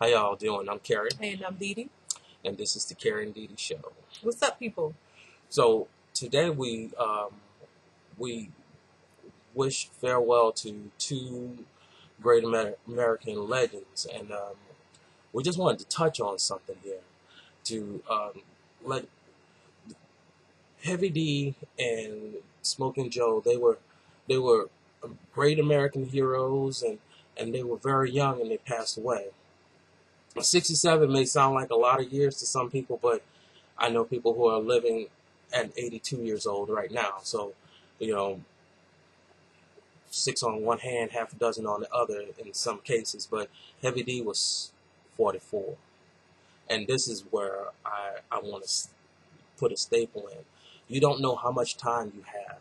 How y'all doing? I'm Kerry. And I'm Dee Dee. And this is the Kerry and Dee Dee show. What's up, people? So today we wish farewell to two great American legends, and we just wanted to touch on something here to let Heavy D and Smoking Joe. They were great American heroes, and they were very young and they passed away. 67 may sound like a lot of years to some people, but I know people who are living at 82 years old right now. So, 6 on one hand, half a dozen on the other in some cases. But Heavy D was 44. And this is where I want to put a staple in. You don't know how much time you have.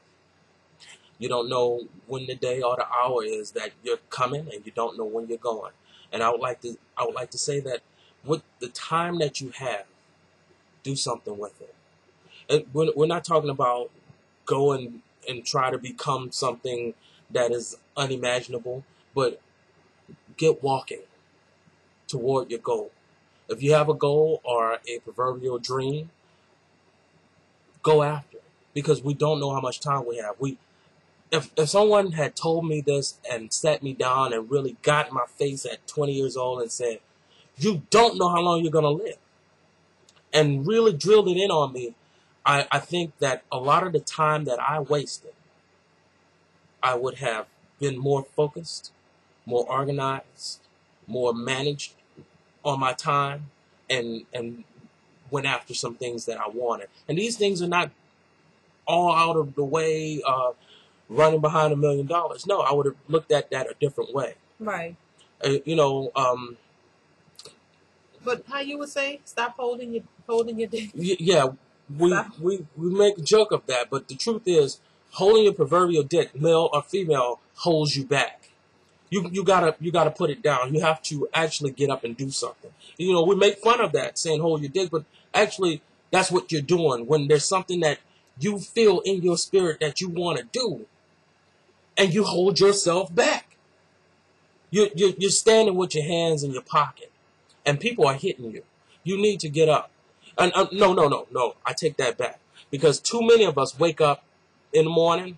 You don't know when the day or the hour is that you're coming, and you don't know when you're going. And I would like to say that with the time that you have, do something with it. And we're not talking about going and try to become something that is unimaginable, but get walking toward your goal. If you have a goal or a proverbial dream, go after it, because we don't know how much time we have. If someone had told me this and sat me down and really got in my face at 20 years old and said, you don't know how long you're going to live, and really drilled it in on me, I think that a lot of the time that I wasted, I would have been more focused, more organized, more managed on my time, and went after some things that I wanted. And these things are not all out of the way, running behind $1 million. No, I would have looked at that a different way. Right. But how you would say, stop holding your dick. Yeah, we make a joke of that, but the truth is, holding your proverbial dick, male or female, holds you back. You gotta put it down. You have to actually get up and do something. We make fun of that, saying hold your dick, but actually that's what you're doing when there's something that you feel in your spirit that you want to do, and you hold yourself back. You're standing with your hands in your pocket, and people are hitting you. You need to get up. And no. I take that back, because too many of us wake up in the morning,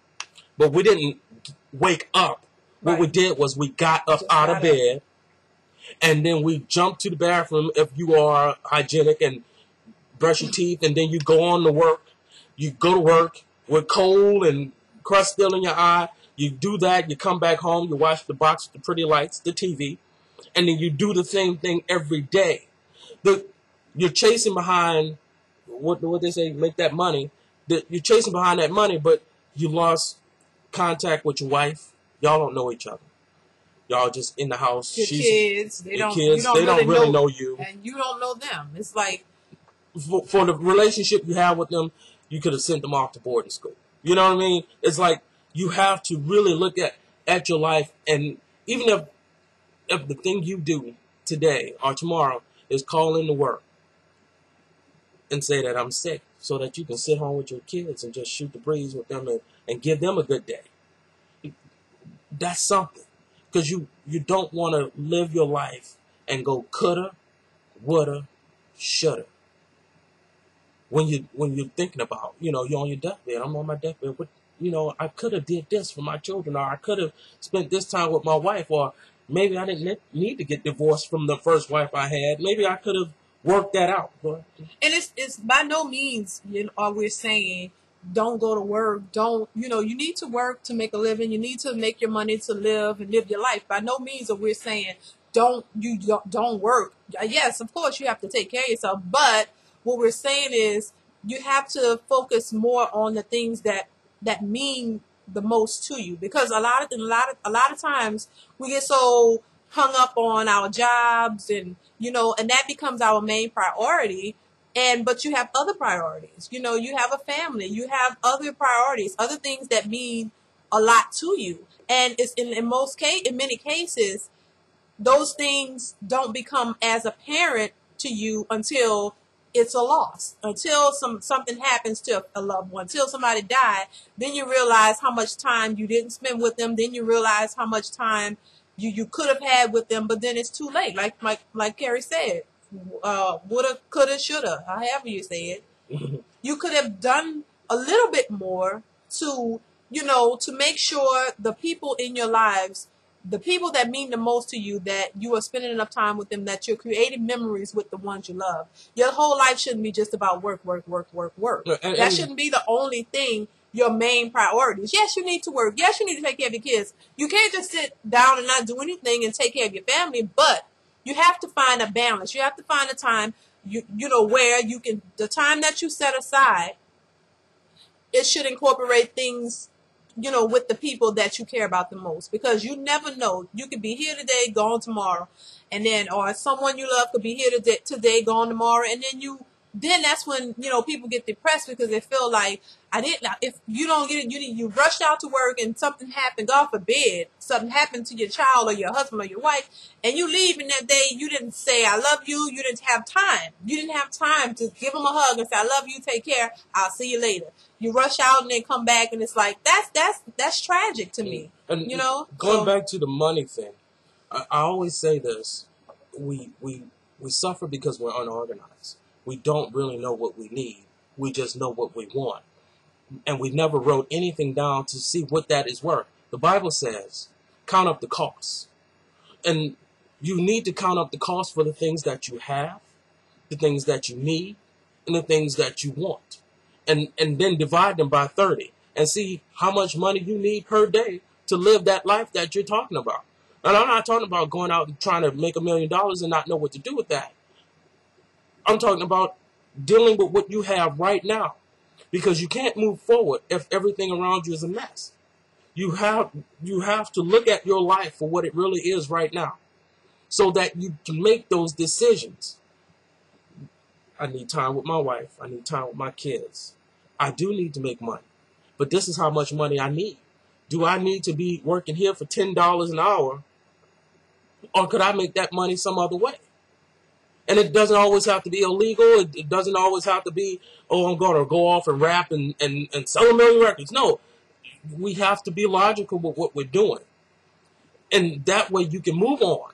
but we didn't wake up. Right. What we did was we got up out of bed, and then we jumped to the bathroom if you are hygienic, and brush your teeth, and then you go on to work. You go to work with cold and crust still in your eye. You do that. You come back home. You watch the box with the pretty lights, the TV, and then you do the same thing every day. You're chasing behind what they say, make that money. You're chasing behind that money, but you lost contact with your wife. Y'all don't know each other. Y'all just in the house. Your kids, they don't really know you, and you don't know them. It's like for the relationship you have with them, you could have sent them off to boarding school. You know what I mean? It's like you have to really look at your life, and even if the thing you do today or tomorrow is call in to work and say that I'm sick, so that you can sit home with your kids and just shoot the breeze with them and give them a good day. That's something. Because you don't want to live your life and go coulda, woulda, shoulda. When you're thinking about, you're on your deathbed. I'm on my deathbed. But, I could have did this for my children, or I could have spent this time with my wife, or maybe I didn't need to get divorced from the first wife I had. Maybe I could have worked that out. And it's by no means, we're saying don't go to work. Don't, you need to work to make a living. You need to make your money to live and live your life. By no means are we saying don't work. Yes, of course you have to take care of yourself, but what we're saying is you have to focus more on the things that mean the most to you, because a lot of times we get so hung up on our jobs, and and that becomes our main priority. But you have other priorities. You have a family, you have other priorities, other things that mean a lot to you. And it's in many cases, those things don't become as apparent to you until it's a loss, until something happens to a loved one, until somebody died. Then you realize how much time you didn't spend with them. Then you realize how much time you could have had with them, but then it's too late. Like Kerry said, woulda, coulda, shoulda, however you say it. You could have done a little bit more to, to make sure the people in your lives, the people that mean the most to you, that you are spending enough time with them, that you're creating memories with the ones you love. Your whole life shouldn't be just about work, work, work, work, work. That shouldn't be the only thing, your main priorities. Yes, you need to work. Yes, you need to take care of your kids. You can't just sit down and not do anything and take care of your family, but you have to find a balance. You have to find a time, where you can, the time that you set aside, it should incorporate things, with the people that you care about the most, because you never know. You could be here today, gone tomorrow, and then, or someone you love could be here today, gone tomorrow, and then that's when, people get depressed because they feel like, if you don't get it, you rushed out to work and something happened, God forbid, something happened to your child or your husband or your wife, and you leave, and that day you didn't say, I love you. You didn't have time. You didn't have time to give them a hug and say, I love you, take care, I'll see you later. You rush out and then come back, and it's like, that's tragic to me. And going back to the money thing, I always say this: we suffer because we're unorganized. We don't really know what we need. We just know what we want, and we never wrote anything down to see what that is worth. The Bible says, "Count up the costs," and you need to count up the cost for the things that you have, the things that you need, and the things that you want. And then divide them by 30 and see how much money you need per day to live that life that you're talking about. And I'm not talking about going out and trying to make $1 million and not know what to do with that. I'm talking about dealing with what you have right now, because you can't move forward if everything around you is a mess. You have to look at your life for what it really is right now, so that you can make those decisions. I need time with my wife. I need time with my kids. I do need to make money, but this is how much money I need. Do I need to be working here for $10 an hour, or could I make that money some other way? And it doesn't always have to be illegal. It doesn't always have to be, oh, I'm going to go off and rap and sell 1 million records. No, we have to be logical with what we're doing. And that way you can move on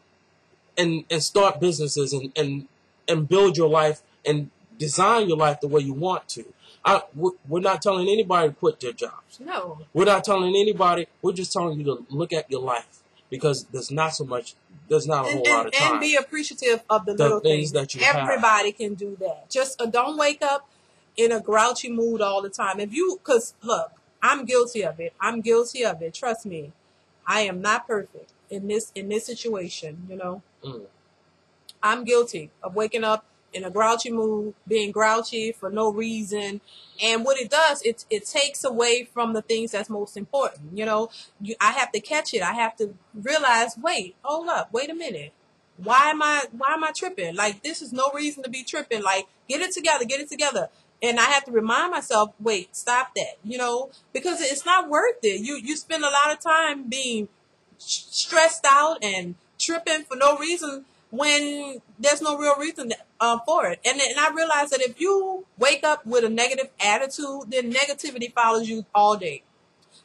and start businesses and build your life and design your life the way you want to. We're not telling anybody to quit their jobs. No. We're not telling anybody. We're just telling you to look at your life, because there's not a whole lot of time. And be appreciative of the little things that you have. Everybody can do that. Just don't wake up in a grouchy mood all the time. Because look, I'm guilty of it. Trust me. I am not perfect in this situation, I'm guilty of waking up in a grouchy mood, being grouchy for no reason. And what it does, it takes away from the things that's most important. I have to catch it. I have to realize, hold up, wait a minute. Why am I tripping? Like, this is no reason to be tripping. Like, get it together. And I have to remind myself, wait, stop that, because it's not worth it. You spend a lot of time being stressed out and tripping for no reason when there's no real reason for it. And I realize that if you wake up with a negative attitude, then negativity follows you all day.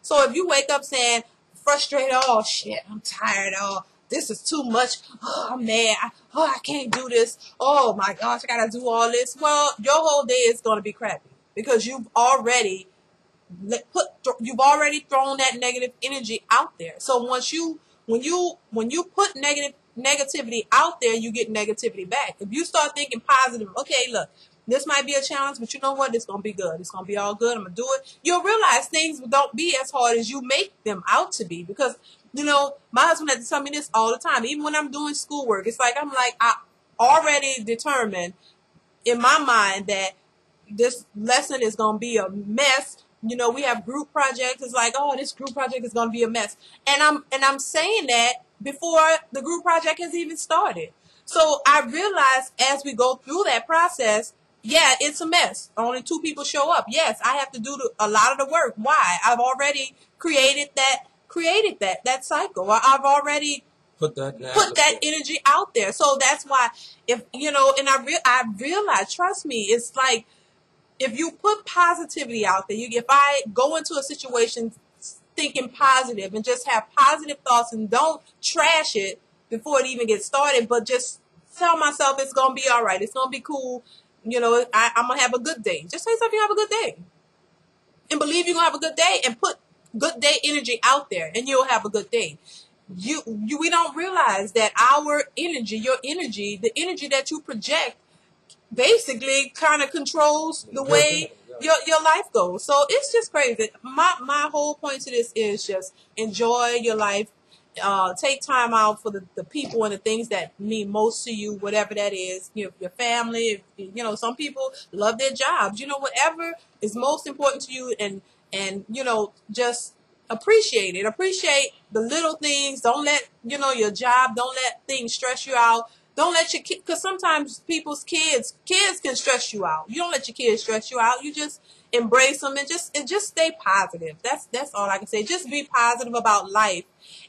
So if you wake up saying, frustrated, oh shit, I'm tired, oh, this is too much, oh, I'm mad, I can't do this, oh my gosh, I gotta do all this, well, your whole day is going to be crappy, because you've already thrown that negative energy out there. So when you put negativity out there, you get negativity back. If you start thinking positive, okay, look, this might be a challenge, but you know what? It's going to be good. It's going to be all good. I'm going to do it. You'll realize things don't be as hard as you make them out to be, because, my husband had to tell me this all the time. Even when I'm doing schoolwork, it's like, I already determined in my mind that this lesson is going to be a mess. We have group projects. It's like, oh, this group project is going to be a mess. And I'm saying that before the group project has even started. So I realized as we go through that process, yeah, it's a mess. Only 2 people show up. Yes, I have to do a lot of the work. Why? I've already created that cycle. I've already put that energy out there. So that's why, if and I realize, trust me, it's like, if you put positivity out there, if I go into a situation thinking positive and just have positive thoughts and don't trash it before it even gets started, but just tell myself it's going to be all right. It's going to be cool. You know, I'm going to have a good day. Just say something, have a good day. And believe you're going to have a good day and put good day energy out there and you'll have a good day. We don't realize that our energy, your energy, the energy that you project basically kind of controls the way your life goes. So it's just crazy. My whole point to this is just enjoy your life. Take time out for the people and the things that mean most to you, whatever that is. You know, your family. You know, some people love their jobs. You know, whatever is most important to you, and you know, just appreciate it. Appreciate the little things. Don't let your job. Don't let things stress you out. Don't let your kids, because sometimes people's kids can stress you out. You don't let your kids stress you out. You just embrace them and just stay positive. That's all I can say. Just be positive about life,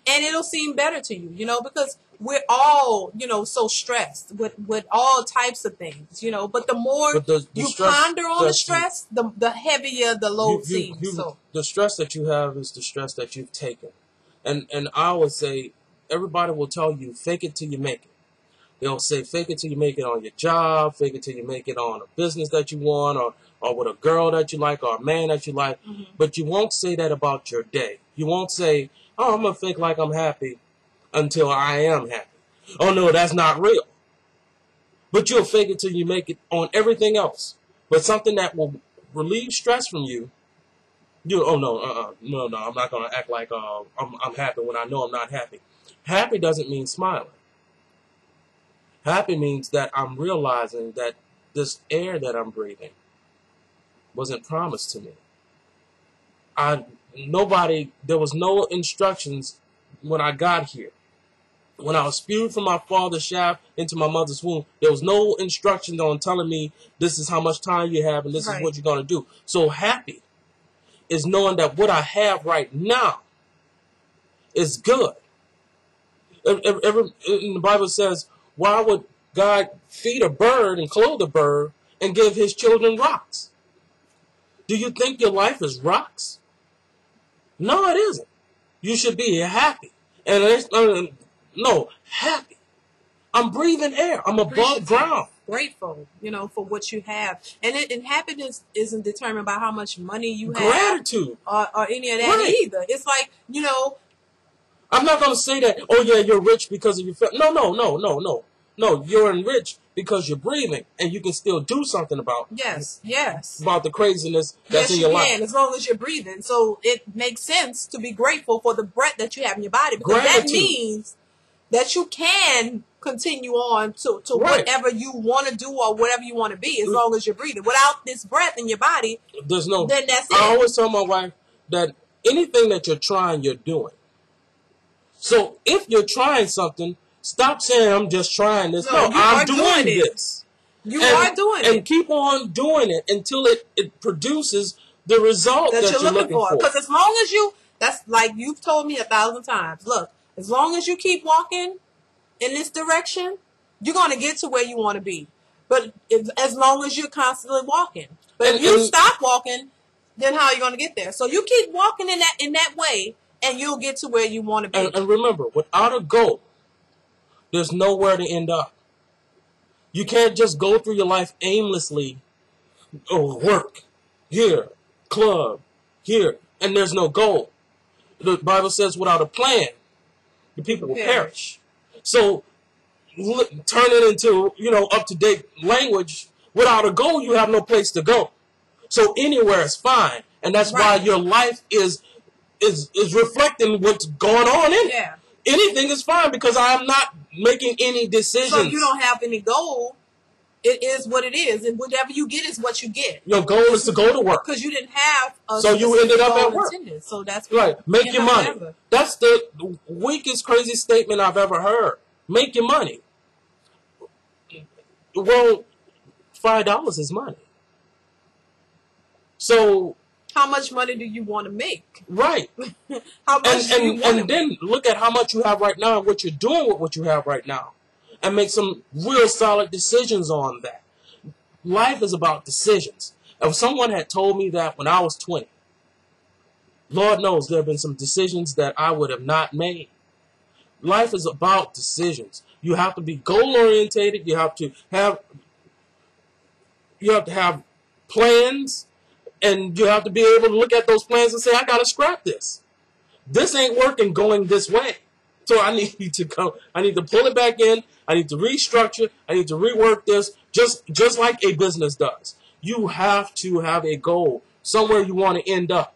and it'll seem better to you. You know, because we're all so stressed with all types of things. You know, but the more you ponder on the stress, the heavier the load seems. So the stress that you have is the stress that you've taken, and I would say everybody will tell you fake it till you make it. They'll say fake it till you make it on your job, fake it till you make it on a business that you want, or with a girl that you like, or a man that you like. Mm-hmm. But you won't say that about your day. You won't say, oh, I'm going to fake like I'm happy until I am happy. Oh, no, that's not real. But you'll fake it till you make it on everything else. But something that will relieve stress from you, no, I'm not going to act like I'm happy when I know I'm not happy. Happy doesn't mean smiling. Happy means that I'm realizing that this air that I'm breathing wasn't promised to me. There was no instructions when I got here. When I was spewed from my father's shaft into my mother's womb, there was no instructions on telling me this is how much time you have and this is what you're going to do. So happy is knowing that what I have right now is good. And the Bible says, why would God feed a bird and clothe a bird and give his children rocks? Do you think your life is rocks? No, it isn't. You should be happy. And happy. I'm breathing air. I'm above ground. Grateful, for what you have. And happiness isn't determined by how much money you have. Gratitude. Or any of that either. It's like, I'm not going to say that, oh yeah, you're rich because of your family. No. No, you're rich because you're breathing and you can still do something about about the craziness that's in your life. Yes, as long as you're breathing. So it makes sense to be grateful for the breath that you have in your body, because that means that you can continue on to whatever you want to do or whatever you want to be, as long as you're breathing. Without this breath in your body, then that's it. I always tell my wife that anything that you're trying, you're doing. So if you're trying something, stop saying, I'm just trying this. No, I'm doing this. You are doing it. And keep on doing it until it produces the result that you're looking for. Because as long as that's like you've told me 1,000 times, look, as long as you keep walking in this direction, you're going to get to where you want to be. But as long as you're constantly walking. But if you stop walking, then how are you going to get there? So you keep walking in that way, and you'll get to where you want to be. And remember, without a goal, there's nowhere to end up. You can't just go through your life aimlessly. Oh, work, here, club, here, and there's no goal. The Bible says without a plan, the people will perish. So turn it into, up-to-date language. Without a goal, you have no place to go. So anywhere is fine. And that's why your life is reflecting what's going on in it. Yeah. Anything is fine because I'm not making any decisions. So if you don't have any goal, it is what it is. And whatever you get is what you get. Your goal is to go to work. Because you didn't have a so you ended up at work. Intended. So that's right. Make your money. That's the weakest, crazy statement I've ever heard. Make your money. Well, $5 is money. So how much money do you want to make? Right. How much do you want to make? And then look at how much you have right now and what you're doing with what you have right now. And make some real solid decisions on that. Life is about decisions. If someone had told me that when I was 20, Lord knows there have been some decisions that I would have not made. Life is about decisions. You have to be goal orientated. You have to have plans, and you have to be able to look at those plans and say, I gotta scrap this. This ain't working going this way. So I need to go. I need to pull it back in. I need to restructure. I need to rework this, just like a business does. You have to have a goal, somewhere you want to end up.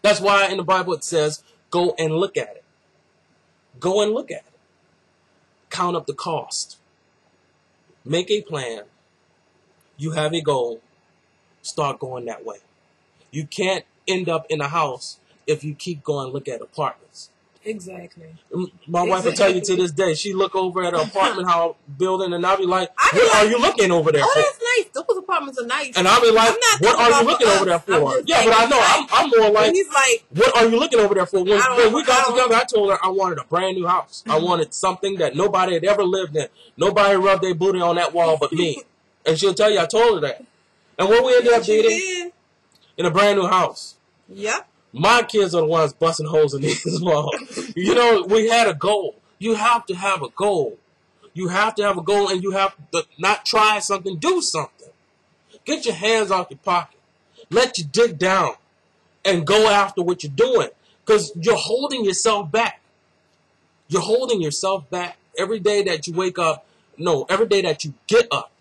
That's why in the Bible it says, go and look at it. Go and look at it. Count up the cost. Make a plan. You have a goal. Start going that way. You can't end up in a house if you keep going look at apartments. Exactly. My wife will tell you to this day, she look over at an apartment house building, and I'll be like, what are you looking over there for? Oh, that's nice. Those apartments are nice. And I'll be like, what are you looking over there for? Yeah, but I know, I'm more like, he's like, what are you looking over there for? When we got together, I told her I wanted a brand new house. I wanted something that nobody had ever lived in. Nobody rubbed their booty on that wall but me. And she'll tell you I told her that. And what we ended up getting in a brand new house. Yep. My kids are the ones busting holes in these walls. You know, we had a goal. You have to have a goal. You have to have a goal, and you have to not try something, do something. Get your hands off your pocket. Let you dig down and go after what you're doing, because you're holding yourself back. You're holding yourself back every day that you wake up. No, every day that you get up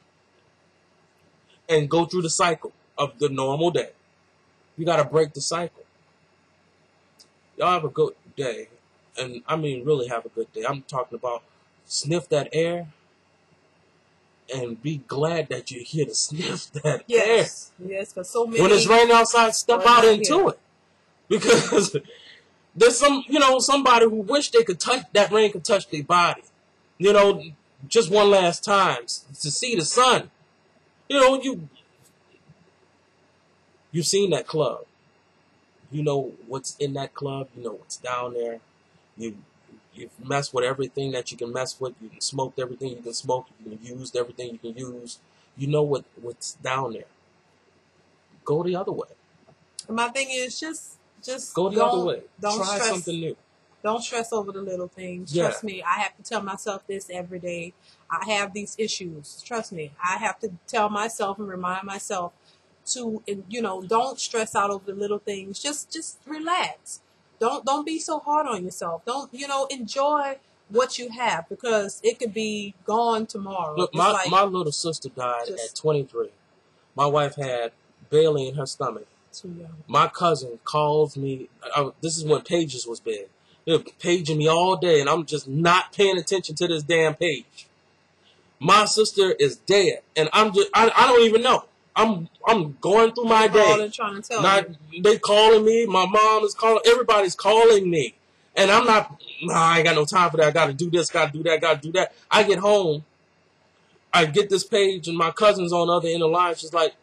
and go through the cycle of the normal day. You got to break the cycle. Y'all have a good day. And I mean really have a good day. I'm talking about sniff that air and be glad that you're here to sniff that air. Yes, because so many... When it's raining outside, step out into it. Because there's somebody who wish they could touch, that rain could touch their body. You know, just one last time to see the sun. You know, you've seen that club. You know what's in that club. You know what's down there. You've messed with everything that you can mess with. You can smoke everything you can smoke. You can use everything you can use. You know what's down there. Go the other way. My thing is just go the other way. Don't try stress, something new. Don't stress over the little things. Yeah. Trust me, I have to tell myself this every day. I have these issues. Trust me, I have to tell myself and remind myself to, don't stress out over the little things. Just relax. Don't be so hard on yourself. Don't, enjoy what you have, because it could be gone tomorrow. Look, my little sister died at 23. My wife had Bailey in her stomach. Too young. My cousin calls me. This is when pages was big. They're paging me all day, and I'm just not paying attention to this damn page. My sister is dead, and I don't even know. I'm going through my day. Trying to tell They calling me. My mom is calling. Everybody's calling me, and I'm not. I ain't got no time for that. I got to do this. Got to do that. Got to do that. I get home. I get this page, and my cousin's on the other end of the line. She's like,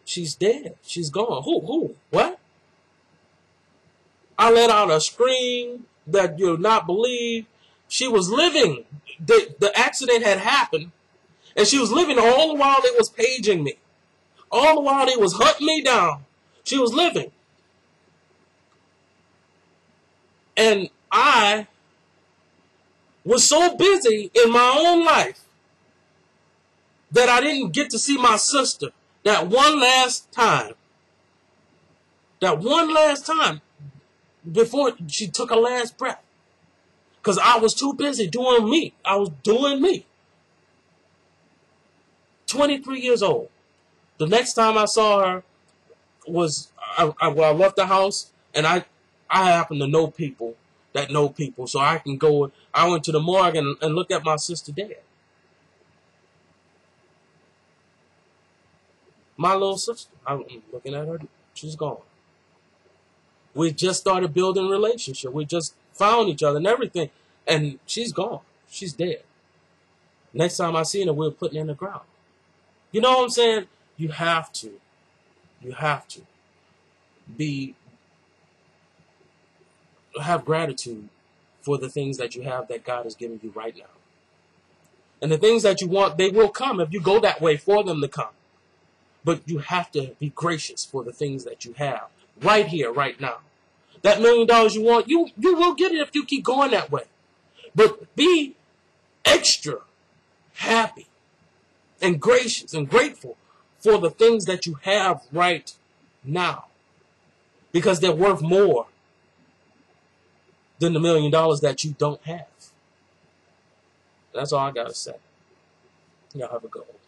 "She's dead. She's gone." Who? What? I let out a scream that you'll not believe. She was living. The accident had happened. And she was living all the while they was paging me. All the while they was hunting me down. She was living. And I was so busy in my own life that I didn't get to see my sister that one last time. That one last time before she took her last breath. Because I was too busy doing me. I was doing me. 23 years old. The next time I saw her was I left the house, and I happen to know people that know people, so I can go. I went to the morgue and look at my sister dead. My little sister. I'm looking at her. She's gone. We just started building a relationship. We just found each other and everything, and she's gone. She's dead. Next time I see her, we're putting her in the ground. You know what I'm saying? You have to have gratitude for the things that you have that God has given you right now. And the things that you want, they will come if you go that way for them to come. But you have to be gracious for the things that you have right here, right now. That $1 million you want, you will get it if you keep going that way. But be extra happy and gracious and grateful for the things that you have right now, because they're worth more than the $1 million that you don't have. That's all I gotta say. Y'all have a good one.